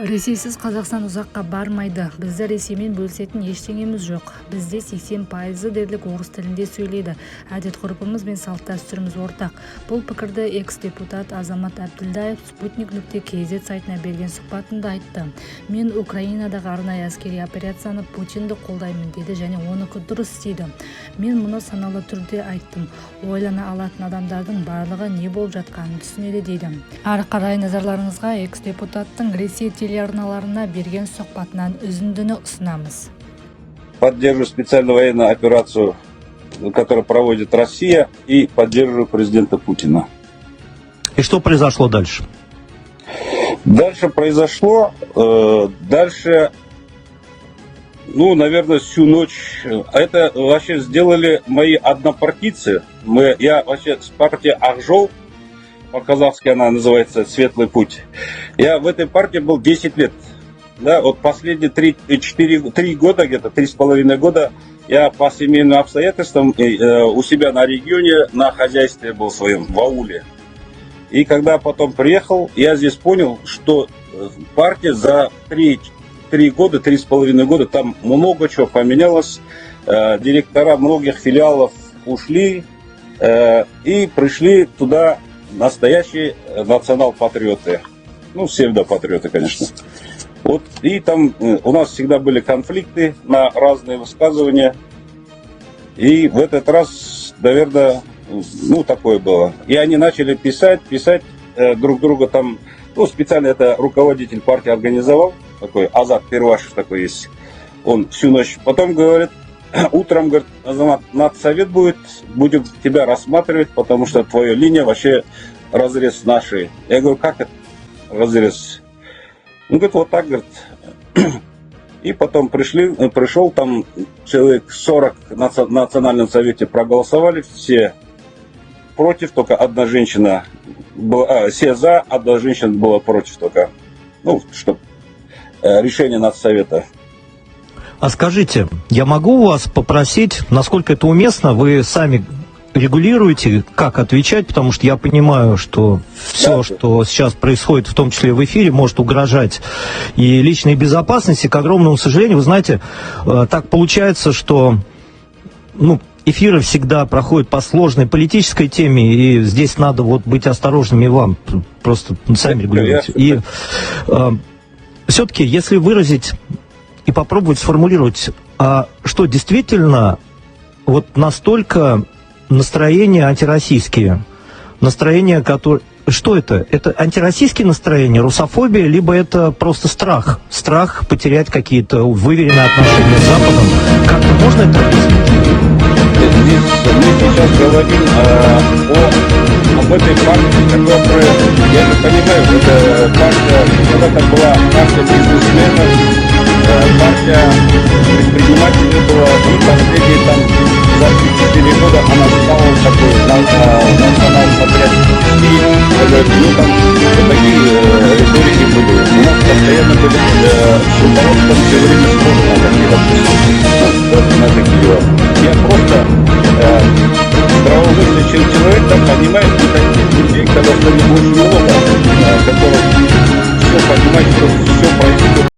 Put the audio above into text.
Ресейсіз Қазақстан ұзаққа бармайды. Бізді Ресеймен бөлісетін ештеңеміз жоқ. Бізде 80% дерлік орыс тілінде сөйлейді. Әдет-ғұрпымыз бен салт-дәстүріміз ортақ. Бұл пікірді экс-депутат Азамат Әбділдаев Sputnik.kz сайтына берген сұхбатында айтты. Мен Украинадағы арнайы әскери операцияны Путинді қолдаймын деді және оныкі дұрыс дейді. Мен мұны саналы түрде айттым. Ойлана алатын адамдардың барлығы не болып жатқанын түсінеді дейді. Ары қарай назарларыңызға экс-депутаттың Ресей телеарналарына берген сұхбатынан үзіндіні ұсынамыз. Поддерживаю специальную военную операцию, которую проводит Россия, и поддерживаю президента Путина. И что произошло дальше? Дальше произошло, наверное, всю ночь. Это вообще сделали мои однопартийцы. Я вообще с партии Ак-Жол, по-казахски она называется «Светлый путь». Я в этой партии был 10 лет. Да, вот последние 3 года, где-то 3,5 года, я по семейным обстоятельствам у себя на регионе, на хозяйстве был своем, в ауле. И когда потом приехал, я здесь понял, что партия за 3,5 года, там много чего поменялось. Директора многих филиалов ушли и пришли туда настоящие национал-патриоты. Псевдопатриоты, конечно. Вот, и там у нас всегда были конфликты на разные высказывания. И в этот раз, наверное, такое было. И они начали писать друг друга там. Специально это руководитель партии организовал. Такой Азат Первашев такой есть. Он всю ночь. Потом говорит, утром, говорит, надсовет будет, будем тебя рассматривать, потому что твоя линия вообще разрез нашей. Я говорю, как это разрез? Он говорит, вот так, говорит. И потом пришел там человек 40 в национальном совете проголосовали, все против, только одна женщина была, все за, одна женщина была против только. Чтобы решение надсовета. А скажите, я могу вас попросить, насколько это уместно, вы сами регулируете, как отвечать, потому что я понимаю, что все, что сейчас происходит, в том числе в эфире, может угрожать и личной безопасности. К огромному сожалению, вы знаете, так получается, что эфиры всегда проходят по сложной политической теме, и здесь надо быть осторожными вам, просто сами регулируете. И все-таки, если выразить и попробовать сформулировать, что действительно настолько настроения антироссийские, настроения, которые... Что это? Это антироссийские настроения, русофобия, либо это просто страх? Страх потерять какие-то выверенные отношения с Западом? Как-то можно это объяснить? Мы сейчас говорим об этой партии, которая, я не понимаю, это партия, когда-то была партия бизнесменов, партия предпринимателей была, и последние за 4 года она стала такой национал-патриотический, такие риторики были. У нас постоянно были руководством все время спорт на такие вопросы.